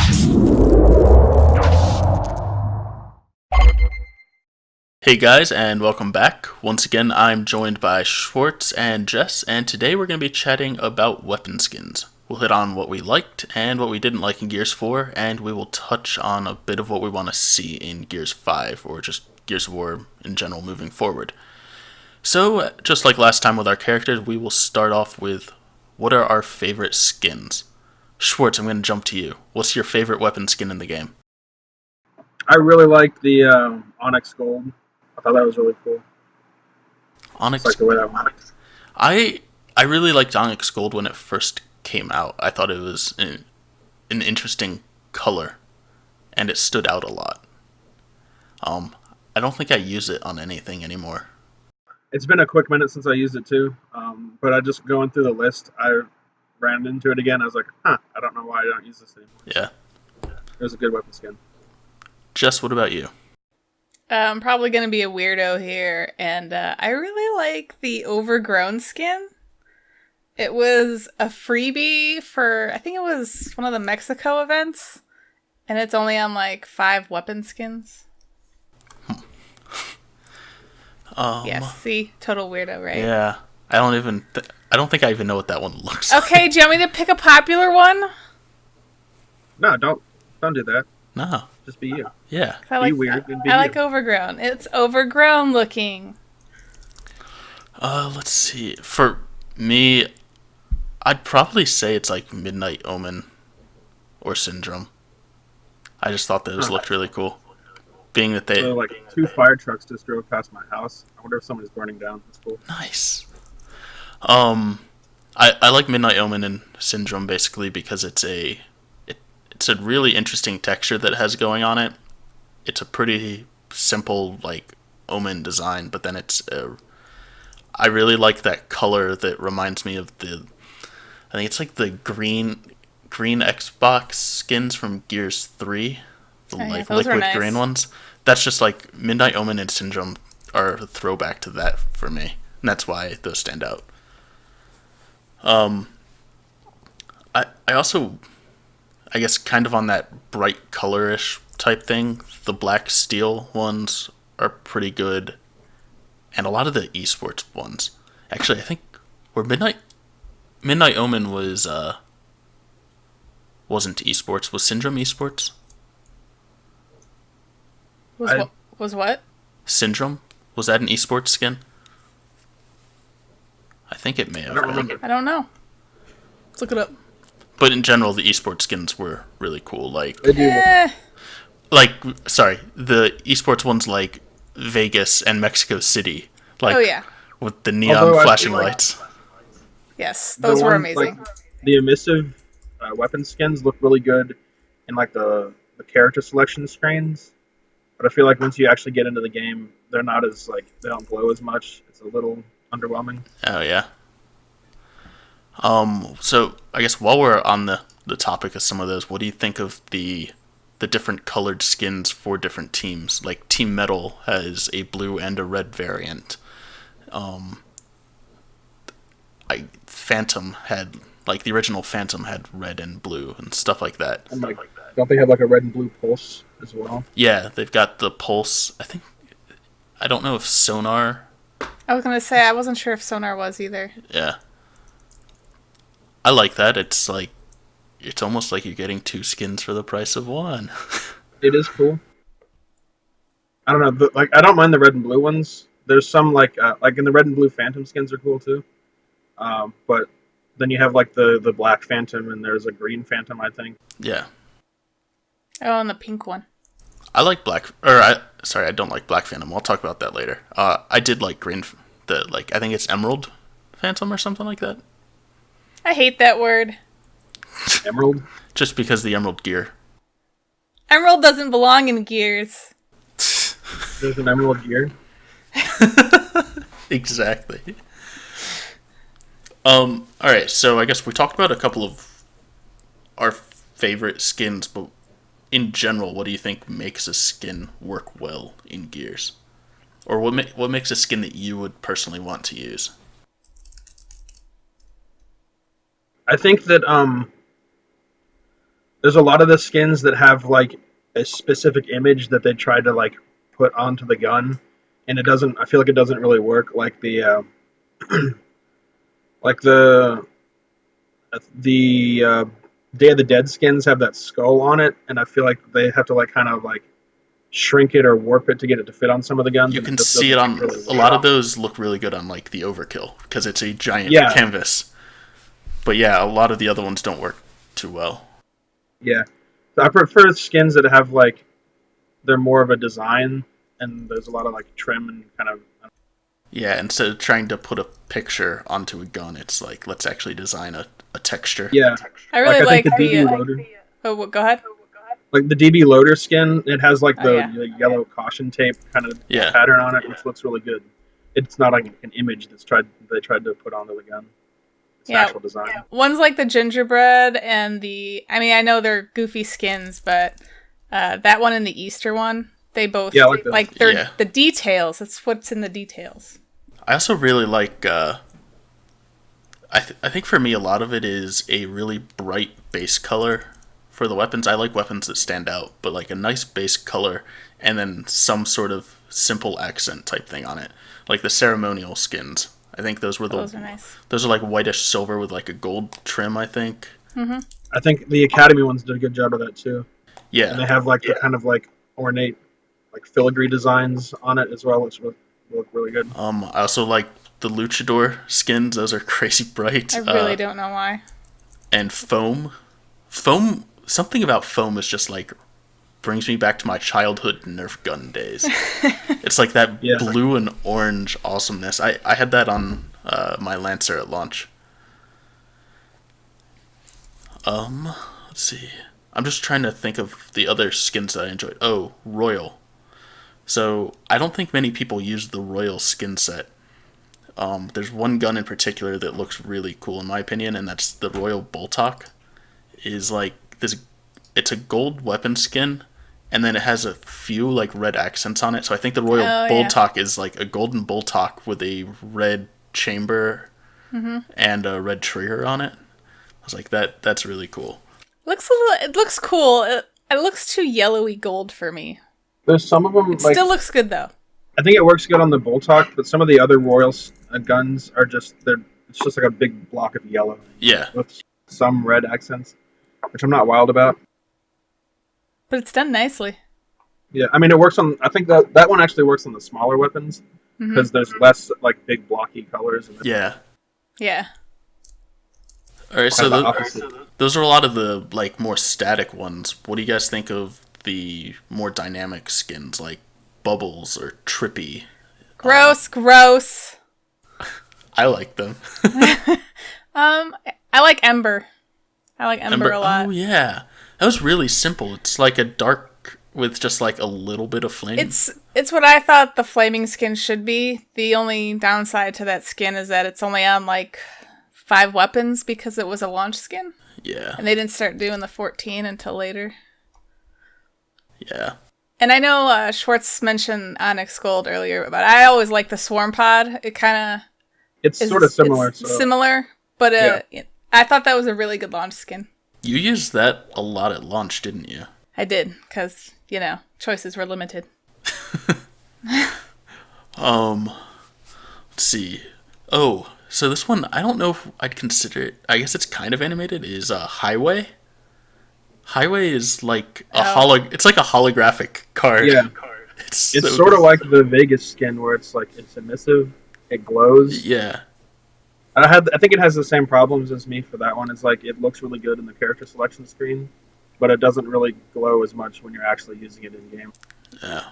Hey guys, and welcome back. Once again, I'm joined by Schwartz and Jess, and today we're going to be chatting about weapon skins. We'll hit on what we liked and what we didn't like in Gears 4, and we will touch on a bit of what we want to see in Gears 5, or just Gears of War in general moving forward. So, just like last time with our characters, we will start off with what are our favorite skins. Schwartz, I'm going to jump to you. What's your favorite weapon skin in the game? I really like the Onyx Gold. I thought that was really cool. Onyx. It's like the way that works. I really liked Onyx Gold when it first came out. I thought it was an interesting color, and it stood out a lot. I don't think I use it on anything anymore. It's been a quick minute since I used it too, but I just going through the list, I ran into it again. I was like, I don't know why I don't use this anymore. Yeah. It was a good weapon skin. Jess, what about you? I'm probably going to be a weirdo here, and I really like the Overgrown skin. It was a freebie for, I think it was one of the Mexico events, and it's only on like 5 weapon skins. Yes, see? Total weirdo, right? Yeah. I don't think I even know what that one looks like. Okay, do you want me to pick a popular one? No, don't do that. No. Just be you. Yeah. Be weird and be I like you. Overgrown. It's overgrown looking. Let's see. For me, I'd probably say it's like Midnight Omen or Syndrome. I just thought those looked really cool. Being that they... So, like 2 fire trucks just drove past my house. I wonder if somebody's burning down. That's cool. Nice. I like Midnight Omen and Syndrome basically because it's a really interesting texture that it has going on it. It's a pretty simple like Omen design, but then I really like that color that reminds me of I think it's like the green Xbox skins from Gears 3, the like liquid nice. green ones. That's just like Midnight Omen and Syndrome are a throwback to that for me, and that's why those stand out. I also, I guess, kind of on that bright colorish type thing, the black steel ones are pretty good, and a lot of the esports ones. Actually, I think where Midnight Omen wasn't esports. Was Syndrome esports? Was what? Syndrome? Was that an esports skin? I think it may have been. I don't know. Let's look it up. But in general, the esports skins were really cool. Like, the esports ones like Vegas and Mexico City. Like, oh yeah. With the neon flashing lights. Yes, those were amazing. Like, the emissive weapon skins look really good in like the character selection screens. But I feel like once you actually get into the game, they're not as like they don't glow as much. It's a little underwhelming. Oh yeah. So I guess while we're on the topic of some of those, what do you think of the different colored skins for different teams? Like Team Metal has a blue and a red variant. Phantom had like the original Phantom had red and blue and stuff like that. And like, don't they have like a red and blue pulse as well? Yeah, they've got the pulse. I don't know if Sonar. I was gonna say I wasn't sure if Sonar was either. Yeah. I like that. It's almost like you're getting 2 skins for the price of 1. It is cool. I don't know, but like I don't mind the red and blue ones. There's some like in the red and blue Phantom skins are cool too. But then you have like the black Phantom and there's a green Phantom, I think. Yeah. Oh, and the pink one. I like I don't like Black Phantom. I'll talk about that later. I did like green, I think it's Emerald Phantom or something like that. I hate that word. Emerald? Just because the Emerald gear. Emerald doesn't belong in Gears. There's an Emerald gear? Exactly. Alright, so I guess we talked about a couple of our favorite skins, but in general, what do you think makes a skin work well in Gears? Or what makes a skin that you would personally want to use? I think that there's a lot of the skins that have like a specific image that they try to like put onto the gun, and it doesn't. I feel like it doesn't really work. Like like the Day of the Dead skins have that skull on it, and I feel like they have to like kind of like shrink it or warp it to get it to fit on some of the guns. You And it can just see it doesn't on really a lot of work. those. Look really good on like the Overkill because it's a giant Yeah. canvas. But yeah, a lot of the other ones don't work too well. Yeah, so I prefer skins that have like they're more of a design, and there's a lot of like trim and kind of. Yeah, instead of trying to put a picture onto a gun, it's like let's actually design a texture. Yeah, I really I like think the the. DB loader, Go ahead. like the DB loader skin, it has like Oh, the, yeah. the yellow caution tape kind of Yeah. pattern on it, which looks really good. It's not like an image they tried to put onto the gun. It's Yeah. actual design. One's like the gingerbread and the. I mean, I know they're goofy skins, but that one and the Easter one, they both Yeah, I like those. like they're Yeah. the details. That's what's in the details. I also really like. I think for me, a lot of it is a really bright base color for the weapons. I like weapons that stand out, but like a nice base color and then some sort of simple accent type thing on it, like the ceremonial skins. I think those were Those are nice. those are like whitish silver with like a gold trim. I think. I think the Academy ones did a good job of that too. And they Yeah, have like the kind of like ornate, like filigree designs on it as well, which look really good. I also like the luchador skins. Those are crazy bright. I really don't know why. And foam. Something about foam is just like brings me back to my childhood Nerf gun days. It's like that Yeah. blue and orange awesomeness. I had that on my Lancer at launch. Let's see. I'm just trying to think of the other skins that I enjoyed. Oh, Royal. So I don't think many people use the Royal skin set. There's one gun in particular that looks really cool in my opinion, and that's the Royal Boltok. Is like this. It's a gold weapon skin, and then it has a few like red accents on it. So I think the Royal Oh, yeah. Boltok is like a golden Boltok with a red chamber and a red trigger on it. I was like, that's really cool. It looks cool. It looks too yellowy gold for me. There's some of them It like still looks good though. I think it works good on the Boltok, but some of the other Royals guns are it's just like a big block of yellow Yeah, with some red accents, which I'm not wild about. But it's done nicely. Yeah, I mean it works on. I think that one actually works on the smaller weapons because there's less like big blocky colors. And yeah. Yeah. All right, so the opposite. those are a lot of the like more static ones. What do you guys think of the more dynamic skins like Bubbles or Trippy? Gross. I like them. I like Ember. I like Ember a lot. Oh yeah, that was really simple. It's like a dark with just like a little bit of flame. It's what I thought the flaming skin should be. The only downside to that skin is that it's only on like 5 weapons because it was a launch skin. Yeah, And they didn't start doing the 14 until later. yeah. And I know Schwartz mentioned Onyx Gold earlier, but I always like the Swarm Pod. It kind of It's sort of similar. It's similar, but Yeah. I thought that was a really good launch skin. You used that a lot at launch, didn't you? I did, because, choices were limited. Let's see. Oh, so this one, I don't know if I'd consider it. I guess it's kind of animated. Is Highway. Highway is like it's like a holographic card. Yeah. It's sort of like the Vegas skin where it's like it's emissive, it glows. Yeah. I think it has the same problems as me for that one. It's like it looks really good in the character selection screen, but it doesn't really glow as much when you're actually using it in game. Yeah.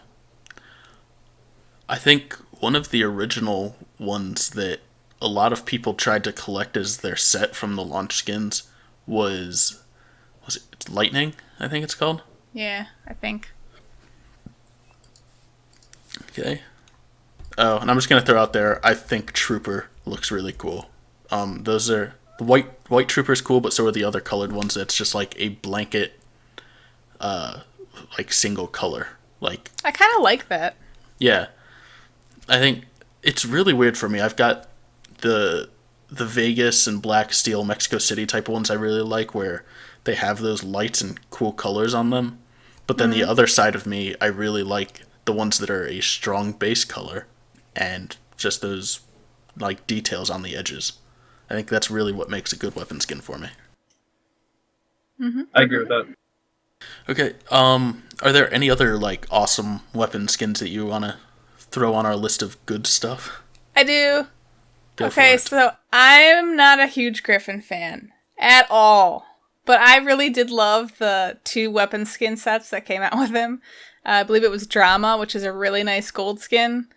I think one of the original ones that a lot of people tried to collect as their set from the launch skins was it Lightning, I think it's called? Yeah, I think. Okay. Oh, and I'm just gonna throw out there, I think Trooper looks really cool. Those are the white Trooper's cool, but so are the other colored ones. That's just like a blanket, like single color. Like I kind of like that. yeah, I think it's really weird for me. I've got the Vegas and Black Steel Mexico City type of ones I really like, where they have those lights and cool colors on them. But then the other side of me, I really like the ones that are a strong base color and just those like details on the edges. I think that's really what makes a good weapon skin for me. I agree with that. Okay, are there any other like awesome weapon skins that you want to throw on our list of good stuff? I do. Go for Okay, it. so I'm not a huge Griffin fan at all. But I really did love the 2 weapon skin sets that came out with him. I believe it was Drama, which is a really nice gold skin,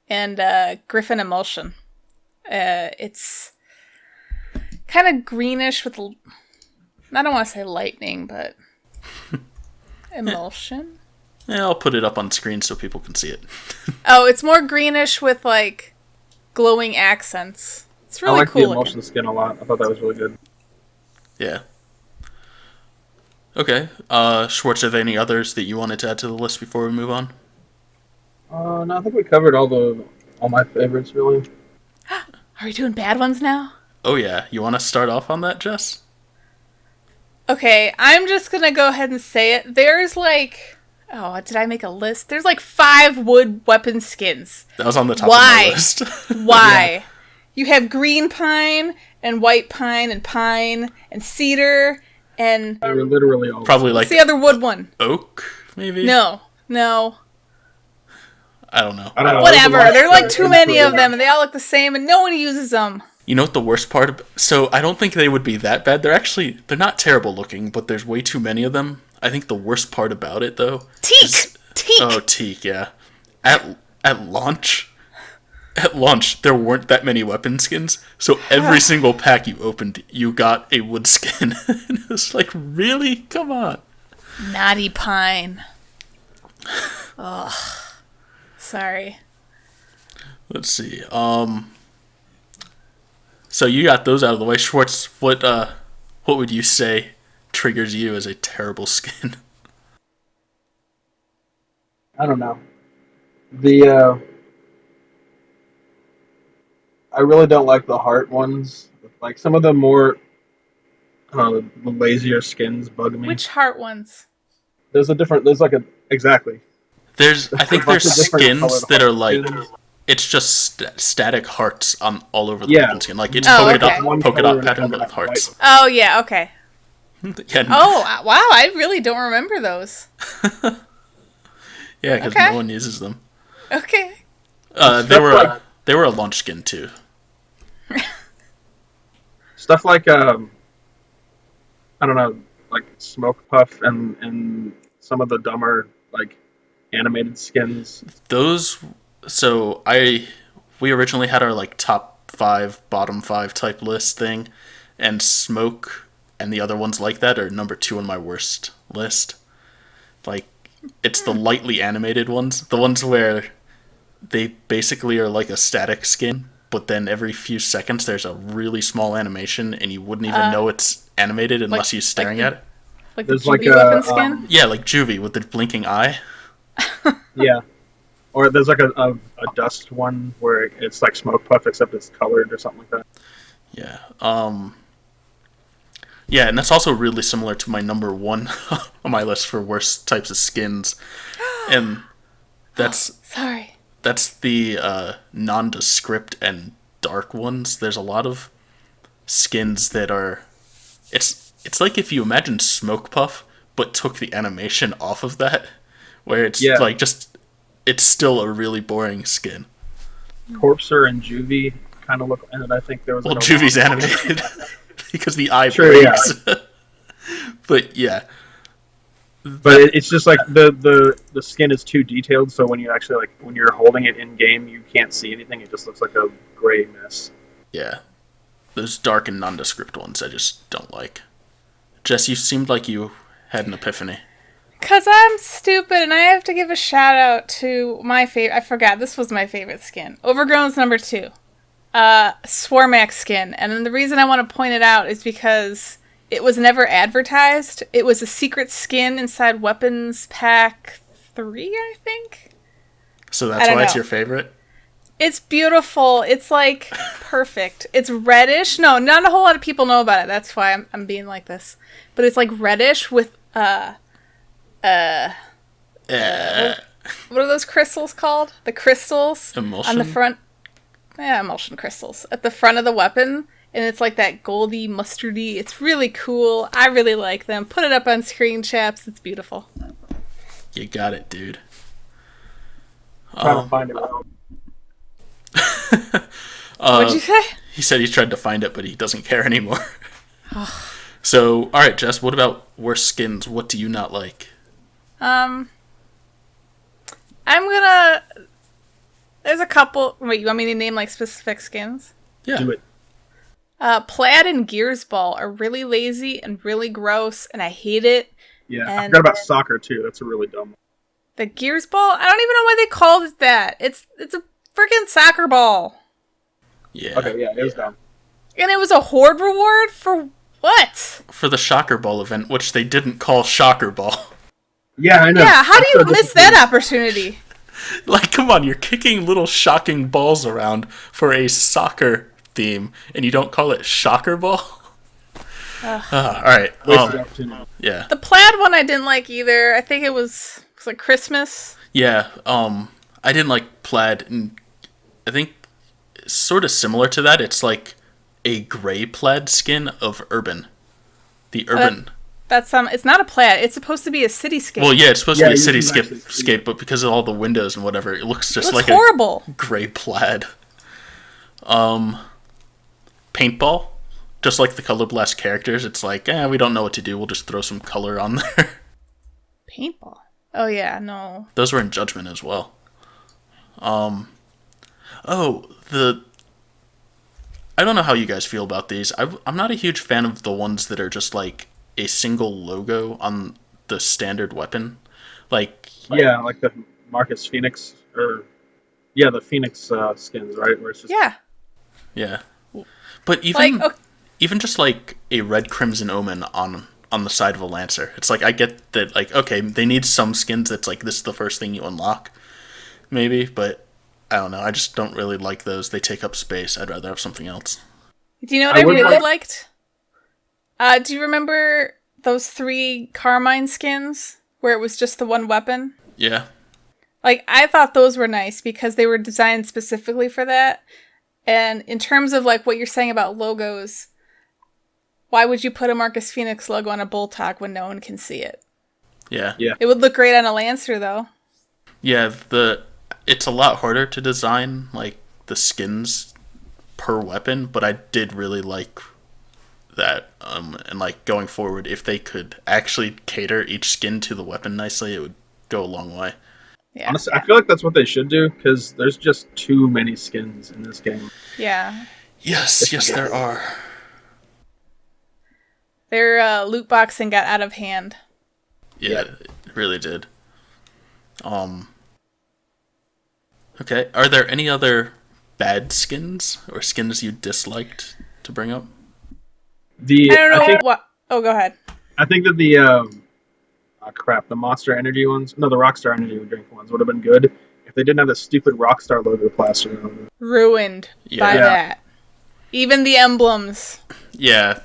and Griffin Emulsion. It's kind of greenish with, I don't want to say lightning, but emulsion. Yeah, I'll put it up on screen so people can see it. Oh, it's more greenish with like glowing accents. It's really I like cool. the emulsion skin a lot. I thought that was really good. Yeah. Okay, Schwartz, are there any others that you wanted to add to the list before we move on? No, I think we covered all my favorites really. Are we doing bad ones now? Oh yeah, you want to start off on that, Jess? Okay, I'm just gonna go ahead and say it. There's like, oh, did I make a list? There's like 5 wood weapon skins. That was on the top Why? of my list. Why? Yeah. You have green pine and white pine and cedar and They were literally all Probably what's like the other wood one? oak, maybe? No. I don't know. I don't know. Whatever. There's a There are lot like too many of them. them and they all look the same and no one uses them. You know what the worst part so I don't think they would be that bad. They're not terrible looking, but there's way too many of them. I think the worst part about it though Teak! Oh, teak, yeah. At launch, there weren't that many weapon skins, so every single pack you opened, you got a wood skin. And it was like, really? Come on. Naughty pine. Ugh. Sorry. Let's see. So you got those out of the way. Schwartz, what would you say triggers you as a terrible skin? I don't know. I really don't like the heart ones. Like some of the more the lazier skins bug me. Which heart ones? There's exactly. I think there's bunch of different skins colored that are heart like skins. it's just static hearts on all over the Yeah. weapon skin. Like it's Oh, polka okay. One dot color and pattern another with hearts. Oh, yeah, okay. Yeah, Oh, wow, I really don't remember those. yeah, because Okay. no one uses them. Okay. They were a launch skin too. Stuff like I don't know, like Smoke Puff and some of the dumber like animated skins. Those. So we originally had our like top 5, bottom 5 type list thing, and Smoke and the other ones like that are number 2 on my worst list. Like, it's the lightly animated ones, the ones where they basically are like a static skin, but then every few seconds there's a really small animation, and you wouldn't even know it's animated unless you're staring at it. Like There's the like Juvie weapon skin? Yeah, like Juvie with the blinking eye. Yeah. Or there's like a dust one where it's like Smoke Puff except it's colored or something like that. Yeah. Yeah, and that's also really similar to my number 1 on my list for worst types of skins. And Sorry. that's the nondescript and dark ones. There's a lot of skins that are it's like if you imagine Smoke Puff but took the animation off of that, where it's like just it's still a really boring skin. Corpser and Juvie kind of look, and I think there was Well, like Juvie's animated because the eye Sure, breaks. But yeah, but it's just like the skin is too detailed, so when you actually like when you're holding it in game, you can't see anything. It just looks like a gray mess. yeah, those dark and nondescript ones I just don't like. Jess, you seemed like you had an epiphany. Because I'm stupid and I have to give a shout out to my favorite. I forgot, this was my favorite skin. Overgrown's number 2. Swarmax skin. And then the reason I want to point it out is because it was never advertised. It was a secret skin inside Weapons Pack 3, I think. So I that's don't why it's know. your favorite? It's beautiful. It's like perfect. It's reddish. No, not a whole lot of people know about it. That's why I'm being like this. But it's like reddish with what are those crystals called? The crystals Emulsion? on the front. Yeah, emulsion crystals at the front of the weapon, and it's like that goldy, mustardy. It's really cool. I really like them. Put it up on screen, chaps. It's beautiful. You got it, dude. Trying to find it. What'd you say? He said he's tried to find it, but he doesn't care anymore. So, all right, Jess. What about worst skins? What do you not like? I'm gonna. There's a couple. Wait, you want me to name like specific skins? Yeah. Do it. Plaid and Gears Ball are really lazy and really gross, and I hate it. Yeah, I And forgot about soccer too. That's a really dumb one. the Gears Ball, I don't even know why they called it that. It's a freaking soccer ball. Yeah. Okay, yeah, it was dumb. And it was a horde reward for what? For the Shocker Ball event, which they didn't call Shocker Ball. Yeah, I know. Yeah, how do That's you so miss that opportunity? Like, come on, you're kicking little shocking balls around for a soccer theme, and you don't call it Shocker Ball? All right. Wasted opportunity. Yeah. The plaid one I didn't like either. I think it was like Christmas. Yeah. I didn't like plaid, and I think it's sort of similar to that. It's like a gray plaid skin of urban. The urban. That's it's not a plaid. It's supposed to be a cityscape. Well, yeah, it's supposed to Yeah, be a you can actually see cityscape, but because of all the windows and whatever, it looks it just looks like horrible. a gray plaid. Paintball, just like the Color Blast characters, it's like, we don't know what to do. We'll just throw some color on there. Paintball. Oh yeah, no. Those were in Judgment as well. I don't know how you guys feel about these. I'm not a huge fan of the ones that are just like a single logo on the standard weapon. Like, Yeah, like the Marcus Phoenix, the Phoenix skins, right? Where it's just yeah. But even Like, even just like a red crimson omen on the side of a lancer. It's like, I get that, like, okay, they need some skins that's like, this is the first thing you unlock, maybe, but I don't know. I just don't really like those. They take up space. I'd rather have something else. do you know what I I would really like- liked? Do you remember those 3 Carmine skins where it was just the one weapon? Yeah. Like, I thought those were nice because they were designed specifically for that. And in terms of, like, what you're saying about logos, why would you put a Marcus Phoenix logo on a Boltok when no one can see it? Yeah. Yeah. It would look great on a Lancer, though. Yeah, it's a lot harder to design, like, the skins per weapon, but I did really like that. And, like, going forward, if they could actually cater each skin to the weapon nicely, it would go a long way. Yeah. honestly, I feel like that's what they should do because there's just too many skins in this game. Yeah. Yes, there are. Their loot boxing got out of hand. Yeah, it really did. Okay, are there any other bad skins or skins you disliked to bring up? I don't know what... Oh, go ahead. I think that the the Monster Energy ones, no, the Rockstar Energy drink ones would have been good if they didn't have the stupid Rockstar logo plastered on them. Ruined by Yeah. that. Even the emblems. Yeah,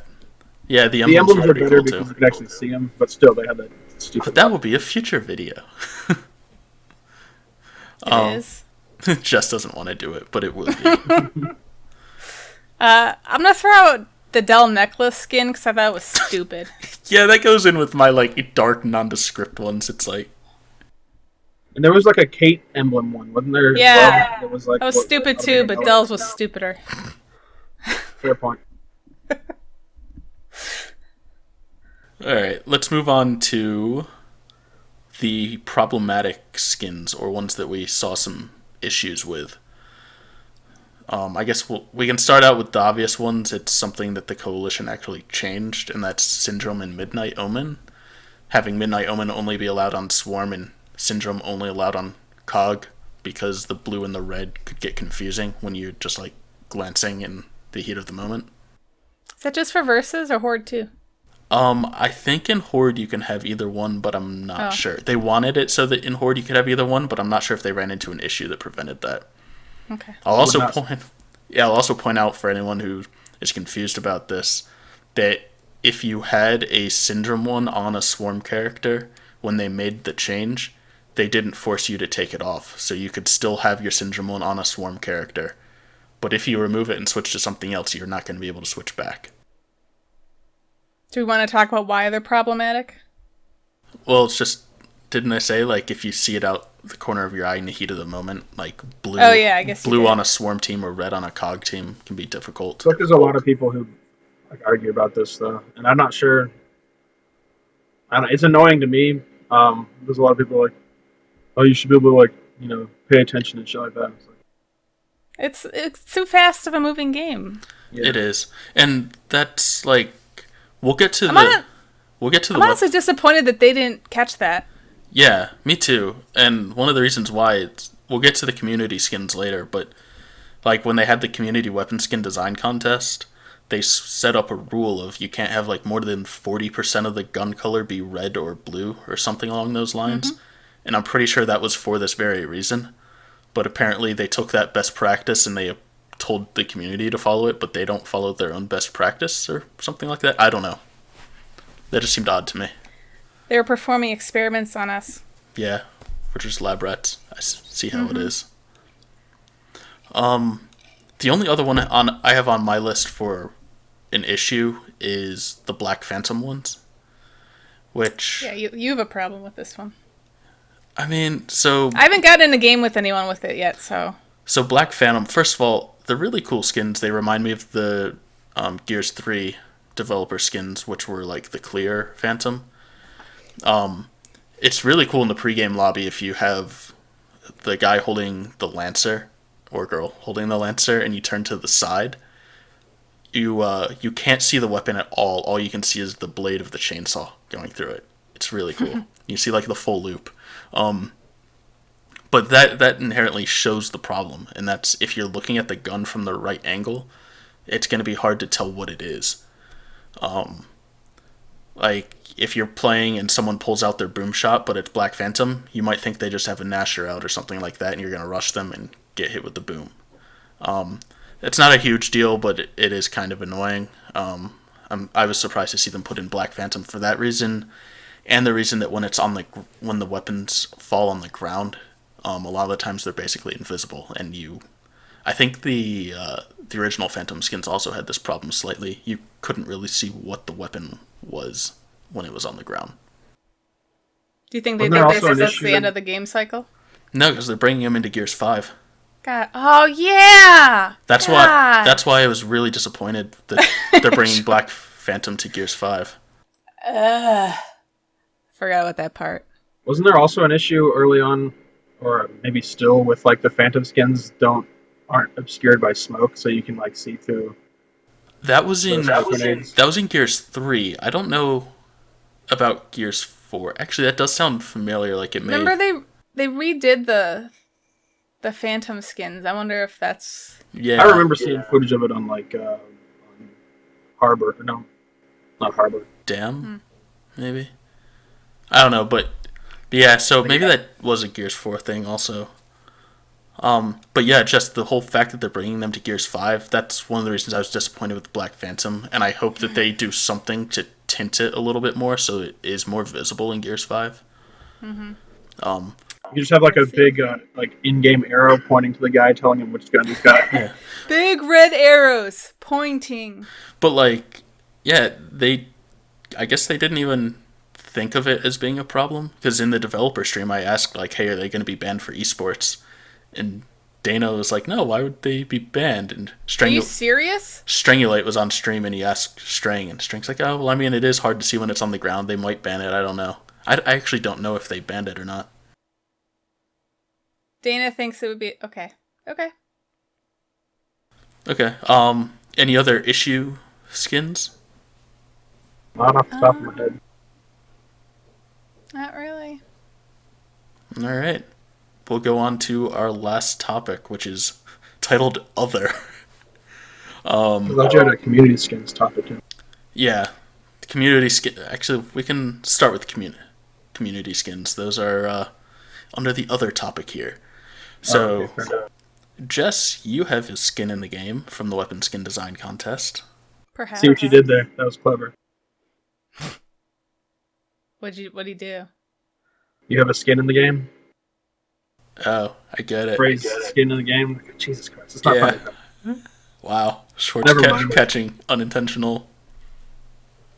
the The emblems emblems were are pretty better cool because too. you could actually see them, but still they had that stupid. That will be a future video. It is. Jess doesn't want to do it, but it will be. I'm gonna throw out the Dell necklace skin because I thought it was stupid. Yeah, that goes in with my, like, dark nondescript ones. It's like, And there was like a Kate emblem one, wasn't there? as Yeah. well? It was like That was stupid too, but Dell's was stupider. Fair point. alright, let's move on to the problematic skins, or ones that we saw some issues with. I guess we can start out with the obvious ones. It's something that the Coalition actually changed, and that's Syndrome and Midnight Omen. Having Midnight Omen only be allowed on Swarm and Syndrome only allowed on Cog, because the blue and the red could get confusing when you're just, like, glancing in the heat of the moment. Is that just for verses or Horde too? I think in Horde you can have either one, but I'm not sure. They wanted it so that in Horde you could have either one, but I'm not sure if they ran into an issue that prevented that. Okay. I'll also Would not- point, yeah, I'll also point out for anyone who is confused about this that if you had a Syndrome one on a Swarm character when they made the change, they didn't force you to take it off, so you could still have your Syndrome one on a Swarm character. But if you remove it and switch to something else, you're not going to be able to switch back. Do we want to talk about why they're problematic? Well, it's just, didn't I say, like, if you see it out the corner of your eye in the heat of the moment, like blue, Oh, yeah, I guess you blue did. on a Swarm team or red on a COG team can be difficult. I feel like there's a lot of people who like argue about this though, and I'm not sure. I don't. It's annoying to me. There's a lot of people like, oh, you should be able to like pay attention and shit like that. It's like, It's too fast of a moving game. yeah. It is, and that's like we'll get to I'm the honestly disappointed that they didn't catch that. Yeah, me too. And one of the reasons why we'll get to the community skins later, but like when they had the community weapon skin design contest, they set up a rule of you can't have like more than 40% of the gun color be red or blue or something along those lines. And I'm pretty sure that was for this very reason. But apparently they took that best practice and they told the community to follow it, but they don't follow their own best practice or something like that. I don't know. That just seemed odd to me. They were performing experiments on us. Yeah, we're just lab rats. I see how it is. The only other one I have on my list for an issue is the Black Phantom ones. Which, Yeah, you have a problem with this one. I mean, so I haven't gotten in a game with anyone with it yet, so... So Black Phantom, first of all, they're really cool skins. They remind me of the Gears 3 developer skins, which were like the clear Phantom. It's really cool in the pregame lobby if you have the guy holding the Lancer, or girl holding the Lancer, and you turn to the side. You can't see the weapon at all. All you can see is the blade of the chainsaw going through it. It's really cool. You see like the full loop. But that inherently shows the problem, and that's if you're looking at the gun from the right angle, it's going to be hard to tell what it is. Like, if you're playing and someone pulls out their boom shot, but it's Black Phantom, you might think they just have a Gnasher out or something like that, and you're going to rush them and get hit with the boom. It's not a huge deal, but it is kind of annoying. I was surprised to see them put in Black Phantom for that reason, and the reason that when the weapons fall on the ground, a lot of the times they're basically invisible, and I think the original Phantom skins also had this problem slightly. You couldn't really see what the weapon was when it was on the ground. Do you think they Wasn't there think this also is an just issue the end in- of the game cycle? No, because they're bringing him into Gears 5. God. Oh, yeah! That's why I was really disappointed that they're bringing Black Phantom to Gears 5. Forgot about that part. Wasn't there also an issue early on, or maybe still, with like the Phantom skins aren't obscured by smoke, so you can like see through? That was in grenades? that was in Gears 3. I don't know about Gears 4. Actually, that does sound familiar. Like it may. Remember they redid the Phantom skins. I wonder if that's... Yeah. I remember seeing footage of it on like on Harbor. No, not Harbor. Dam, maybe. I don't know, but yeah. So maybe that was a Gears 4 thing also. But yeah, just the whole fact that they're bringing them to Gears 5, that's one of the reasons I was disappointed with the Black Phantom, and I hope that they do something to tint it a little bit more so it is more visible in Gears 5. You just have like a big like in-game arrow pointing to the guy, telling him which gun he's got. Yeah. Big red arrows pointing. But like, yeah, I guess they didn't even think of it as being a problem, because in the developer stream I asked like, hey, are they going to be banned for esports? And Dana was like, no, why would they be banned? And Are you serious? Strangulate was on stream and he asked Strang, and Strang's like, oh, well, I mean, it is hard to see when it's on the ground. They might ban it. I don't know. I actually don't know if they banned it or not. Dana thinks it would be... Okay. Okay. Any other issue skins? Not off the top of my head. Not really. All right. We'll go on to our last topic, which is titled Other. I thought you had a community skins topic too. Yeah. Community skin. Actually, we can start with community skins. Those are under the other topic here. So, Okay, fair enough. Jess, you have a skin in the game from the weapon skin design contest. Perhaps. See what you did there. That was clever. What'd he do? You have a skin in the game. Oh, I get it. Phrase skin in the game. Jesus Christ, it's not Yeah. funny. Wow, Schwartz Never mind. catching unintentional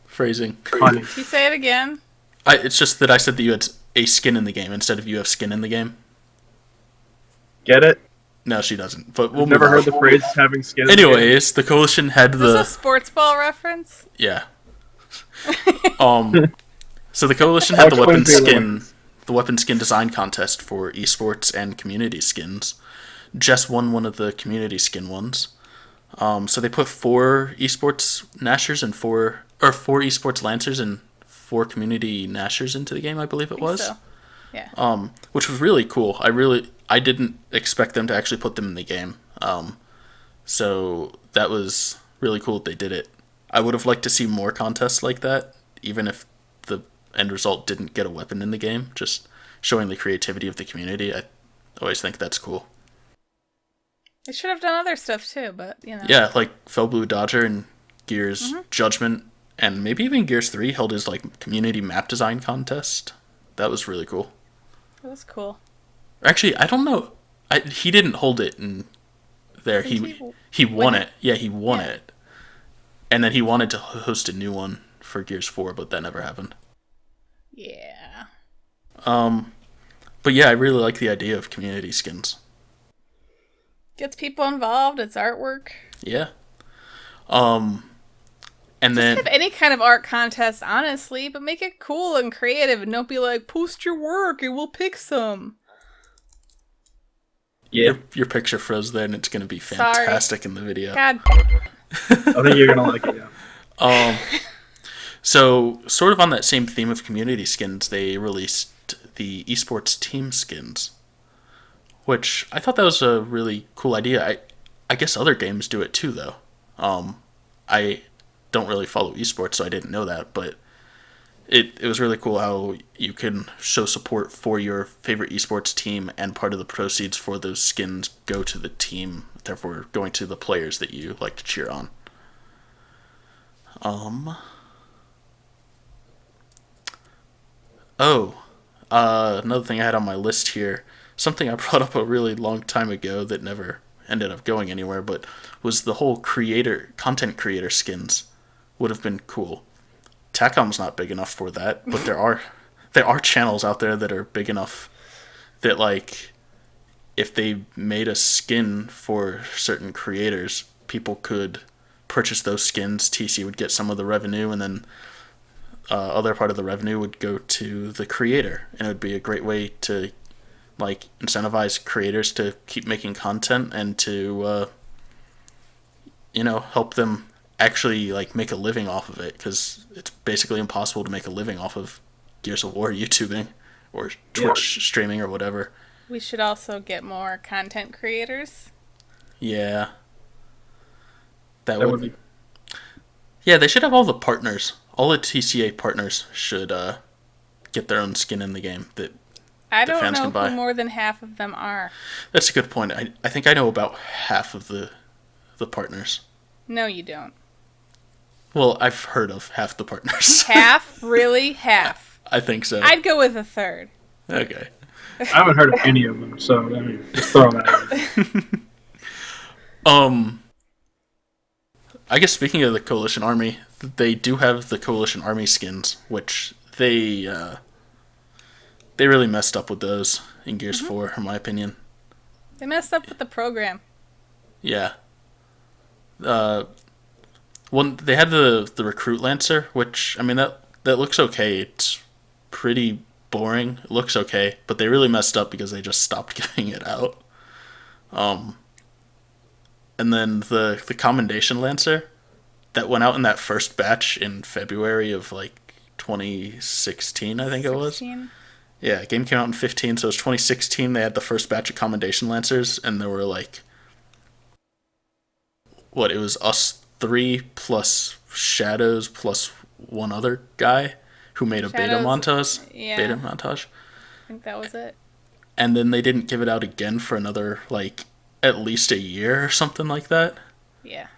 phrasing. Funny. Can you say it again? It's just that I said that you had a skin in the game instead of you have skin in the game. Get it? No, she doesn't. But we'll I've move never on. heard the phrase having skin. In the game. Anyways, the coalition had Is this the a sports ball reference? yeah. So the coalition How had the weapon explains the skin, the weapon skin design contest for esports and community skins. Jess won one of the community skin ones. So they put 4 esports Nashers and 4 esports Lancers and 4 community Nashers into the game, I believe it was. So. Yeah. Which was really cool. I didn't expect them to actually put them in the game. So that was really cool that they did it. I would have liked to see more contests like that, even if the end result didn't get a weapon in the game. Just showing the creativity of the community. I always think that's cool. They should have done other stuff too, but you know. Yeah, like Fell Blue Dodger and Gears Judgment, and maybe even Gears 3 held his like community map design contest. That was really cool. That was cool. Actually, I don't know. He didn't hold it in there. He won it. Yeah, he won it. And then he wanted to host a new one for Gears 4, but that never happened. Yeah. But yeah, I really like the idea of community skins. Gets people involved. It's artwork. Yeah. And then Have any kind of art contest, honestly, but make it cool and creative, and don't be like, post your work and we'll pick some. Yeah. your picture froze there, and it's going to be fantastic in the video. God. I think you're gonna like it. Yeah. So, sort of on that same theme of community skins, they released the esports team skins, which I thought that was a really cool idea. I guess other games do it too, though. I don't really follow esports, so I didn't know that, but it was really cool how you can show support for your favorite esports team, and part of the proceeds for those skins go to the team, therefore going to the players that you like to cheer on. Another thing I had on my list here, something I brought up a really long time ago that never ended up going anywhere, but was the whole content creator skins would have been cool. Tac-Com's not big enough for that, but there are channels out there that are big enough that, like, if they made a skin for certain creators, people could purchase those skins. TC would get some of the revenue, and then other part of the revenue would go to the creator, and it would be a great way to like incentivize creators to keep making content and to help them actually like make a living off of it, because it's basically impossible to make a living off of Gears of War YouTubing or Twitch streaming or whatever. We should also get more content creators. Yeah. That That would would be. Yeah, they should have all the partners. All the TCA partners should get their own skin in the game that I the don't fans know can buy. who more than half of them are. That's a good point. I think I know about half of the partners. No, you don't. Well, I've heard of half the partners. Half? Really? Half? I think so. I'd go with a third. Okay. I haven't heard of any of them, so I mean, just throw that out. I guess speaking of the Coalition Army, they do have the Coalition Army skins, which they really messed up with those in Gears 4, in my opinion. They messed up with the program. Yeah. One they had the Recruit Lancer, which I mean that looks okay. It's pretty boring. It looks okay, but they really messed up because they just stopped giving it out. And then the Commendation Lancer that went out in that first batch in February of like 2016, I think it was. 16? Yeah, the game came out in 15, so it was 2016. They had the first batch of Commendation Lancers, and there were like, it was us 3 plus Shadows plus one other guy who made a beta montage. Yeah. Beta montage. I think that was it. And then they didn't give it out again for another, like, at least a year or something like that. Yeah.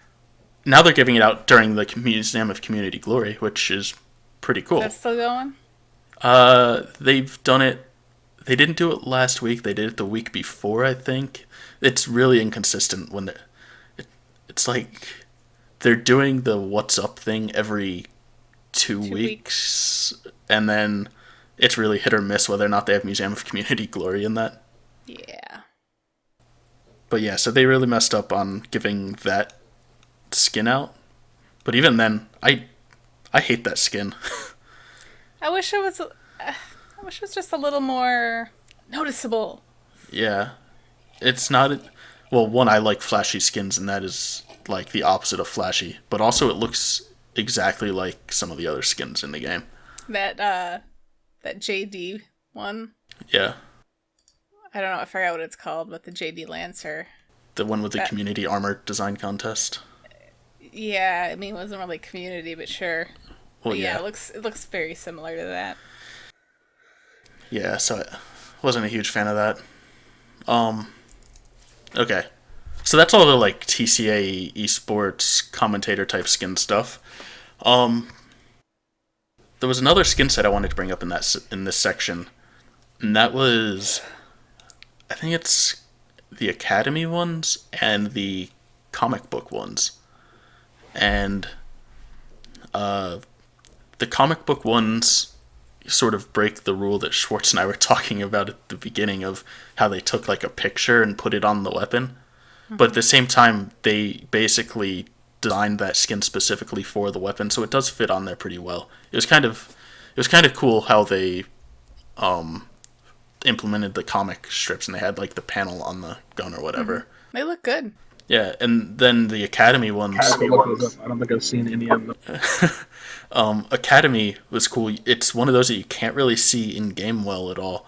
Now they're giving it out during the Museum of Community Glory, which is pretty cool. That's still going? They've done it. They didn't do it last week. They did it the week before, I think. It's really inconsistent when it's like they're doing the what's up thing every 2 weeks, and then it's really hit or miss whether or not they have Museum of Community Glory in that. Yeah. But yeah, so they really messed up on giving that skin out. But even then, I hate that skin. I wish it was just a little more noticeable. Yeah. It's not... Well, one, I like flashy skins, and that is like the opposite of flashy. But also it looks exactly like some of the other skins in the game. That JD one. Yeah. I don't know, I forgot what it's called, but the JD Lancer. The one with the community armor design contest. Yeah, I mean, it wasn't really community, but sure. Well, but yeah. It looks very similar to that. Yeah, so I wasn't a huge fan of that. Okay. So that's all the like TCA esports commentator type skin stuff. There was another skin set I wanted to bring up in this section, and that was, I think it's the Academy ones and the comic book ones. And the comic book ones sort of break the rule that Schwartz and I were talking about at the beginning of how they took like a picture and put it on the weapon. Mm-hmm. But at the same time, they basically designed that skin specifically for the weapon, so it does fit on there pretty well. It was kind of cool how they implemented the comic strips, and they had like the panel on the gun or whatever. Mm-hmm. They look good. Yeah, and then the Academy ones. I don't think I've seen any of them. Academy was cool. It's one of those that you can't really see in game well at all,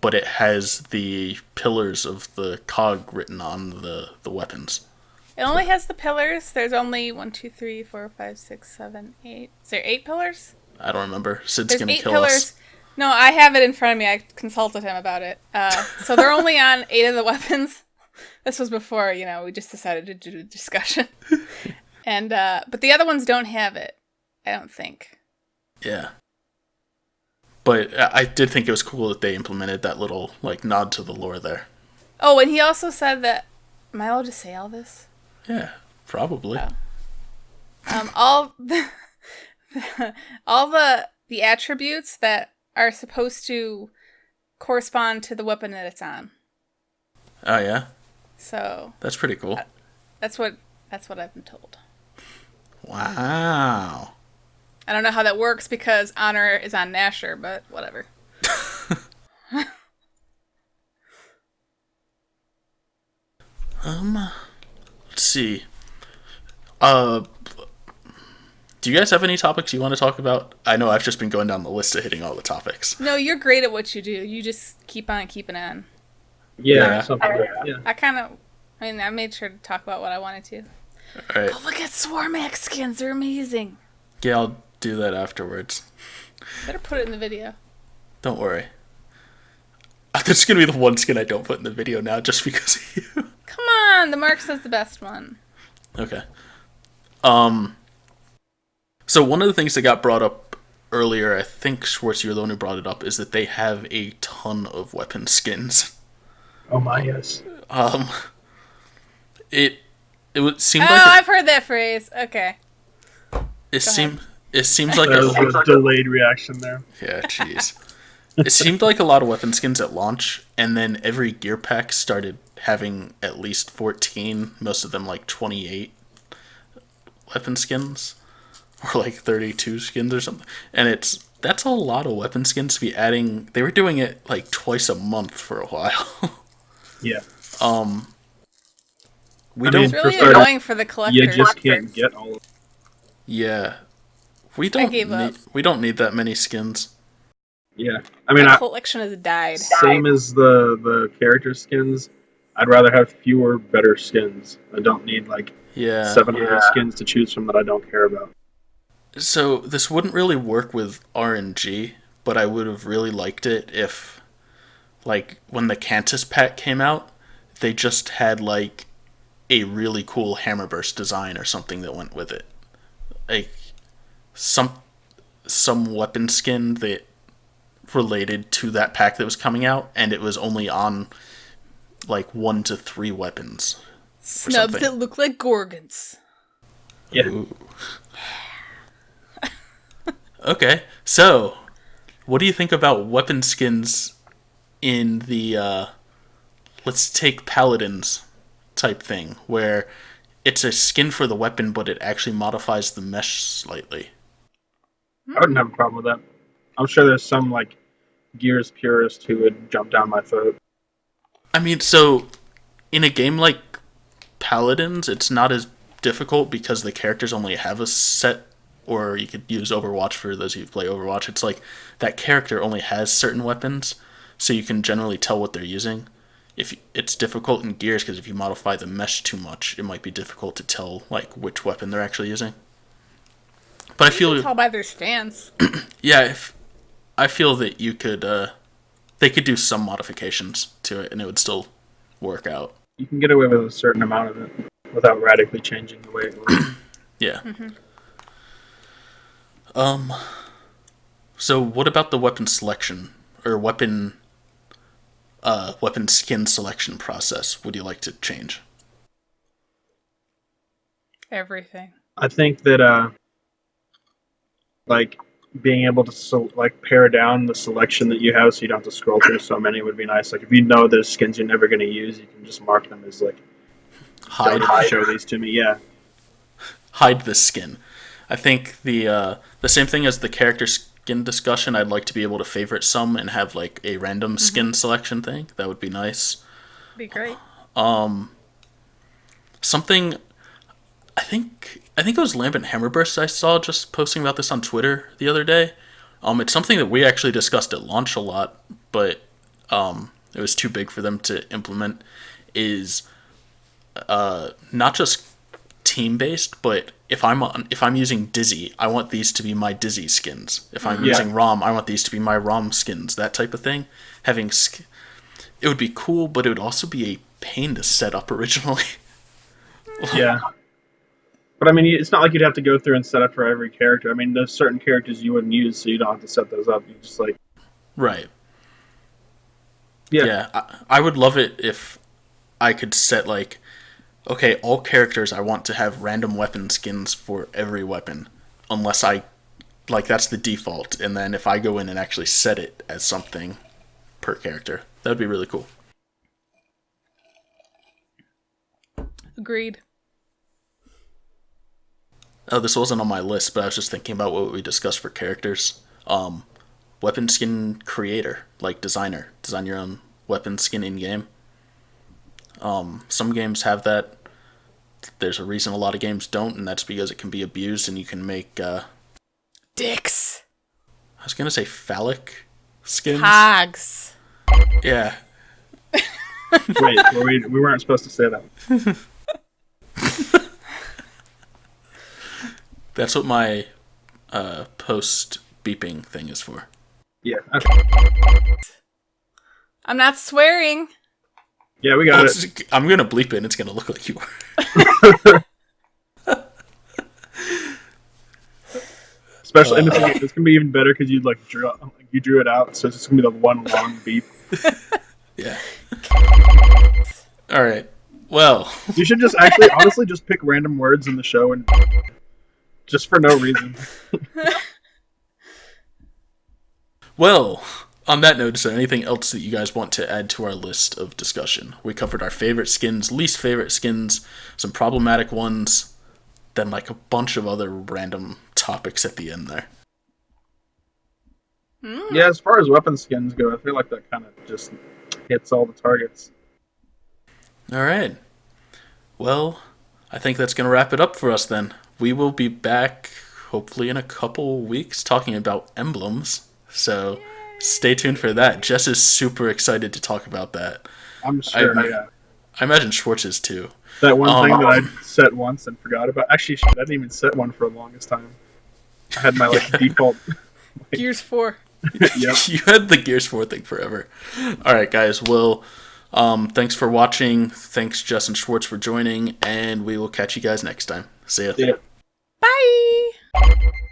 but it has the pillars of the cog written on the weapons. It only has the pillars. There's only 1, 2, 3, 4, 5, 6, 7, 8. Is there 8 pillars? I don't remember. Sid's There's gonna 8 kill pillars. us. No, I have it in front of me. I consulted him about it. So they're only on 8 of the weapons. This was before, we just decided to do a discussion. And but the other ones don't have it, I don't think. Yeah. But I did think it was cool that they implemented that little like nod to the lore there. Oh, and he also said that, am I allowed to say all this? Yeah, probably. Oh. All the attributes that are supposed to correspond to the weapon that it's on. Oh yeah. So that's pretty cool. That's what I've been told. Wow. I don't know how that works because Honor is on Nasher, but whatever. Let's see. Do you guys have any topics you want to talk about? I know I've just been going down the list of hitting all the topics. No, you're great at what you do. You just keep on keeping on. Yeah. Something like that. Yeah. I made sure to talk about what I wanted to. All right. Go look at Swarmax skins. They're amazing. Yeah, I'll do that afterwards. Better put it in the video. Don't worry. This is going to be the one skin I don't put in the video now just because of you. Come on, the Marksman's the best one. Okay. So one of the things that got brought up earlier, I think Schwartz, you're the one who brought it up, is that they have a ton of weapon skins. Oh my, yes. It would seem like I've heard that phrase. Okay. It seems like there was a delayed reaction there. Yeah, jeez. It seemed like a lot of weapon skins at launch, and then every gear pack started having at least 14, most of them like 28 weapon skins, or like 32 skins or something. And that's a lot of weapon skins to be adding. They were doing it like twice a month for a while. Yeah. It's really annoying for the collector. You just can't get all of them. Yeah. We don't need that many skins. Yeah. I mean, my collection has died. Same as the character skins. I'd rather have fewer, better skins. I don't need 700 skins to choose from that I don't care about. So this wouldn't really work with RNG, but I would have really liked it if, when the Cantus pack came out, they just had a really cool hammerburst design or something that went with it. Like some weapon skin that related to that pack that was coming out, and it was only on like 1 to 3 weapons. Snubs that look like Gorgons. Yeah. Ooh. Okay, so what do you think about weapon skins in the let's take paladins type thing, where it's a skin for the weapon, but it actually modifies the mesh slightly? I wouldn't have a problem with that. I'm sure there's some like Gears purist who would jump down my throat. I mean, so in a game like Paladins, it's not as difficult because the characters only have a set, or you could use Overwatch for those of you who play Overwatch. It's like that character only has certain weapons, so you can generally tell what they're using. If it's difficult in Gears because if you modify the mesh too much, it might be difficult to tell like which weapon they're actually using. But I feel You can tell by their stance. yeah, I feel that you could they could do some modifications to it and it would still work out. You can get away with a certain amount of it without radically changing the way it works. Yeah. So what about the weapon selection or weapon skin selection process would you like to change? Everything. I think that like being able to pare down the selection that you have so you don't have to scroll through so many would be nice. Like if you know there's skins you're never going to use, you can just mark them as like Hide show these to me. Yeah. Hide the skin. I think the same thing as the character skin discussion. I'd like to be able to favorite some and have like a random skin selection thing. That would be nice. Be great. Something. I think it was Lambent Hammerburst I saw just posting about this on Twitter the other day. It's something that we actually discussed at launch a lot, but it was too big for them to implement. Is not just team based, but if I'm using Dizzy, I want these to be my Dizzy skins. If I'm using Rom, I want these to be my Rom skins. That type of thing. It would be cool, but it would also be a pain to set up originally. Yeah. But I mean, it's not like you'd have to go through and set up for every character. I mean, there's certain characters you wouldn't use, so you don't have to set those up. You just like... Right. Yeah. I would love it if I could set like, okay, all characters I want to have random weapon skins for every weapon, unless that's the default, and then if I go in and actually set it as something per character, that would be really cool. Agreed. Oh, this wasn't on my list, but I was just thinking about what we discussed for characters. Weapon skin creator, like designer. Design your own weapon skin in-game. Some games have that. There's a reason a lot of games don't, and that's because it can be abused and you can make... Dicks. I was going to say phallic skins. Hogs. Yeah. Wait, we weren't supposed to say that. That's what my post beeping thing is for. Yeah. Okay. I'm not swearing. Yeah, we got it. I'm going to bleep it and it's going to look like you are. Especially, and it's going to be even better because you drew it out, so it's just going to be the one long beep. Yeah. All right. Well, you should just honestly just pick random words in the show and just for no reason. Well, on that note, is there anything else that you guys want to add to our list of discussion? We covered our favorite skins, least favorite skins, some problematic ones, then like a bunch of other random topics at the end there. Yeah, as far as weapon skins go, I feel like that kind of just hits all the targets. All right. Well, I think that's going to wrap it up for us then. We will be back hopefully in a couple weeks talking about emblems. So stay tuned for that. Jess is super excited to talk about that. I'm sure, yeah. I imagine Schwartz is too. That one thing that I set once and forgot about. Actually, I didn't even set one for the longest time. I had my default. Gears 4. Yep. You had the Gears 4 thing forever. All right, guys. Well, Thanks for watching. Thanks, Jess and Schwartz, for joining, and we will catch you guys next time. See ya. See ya. Bye!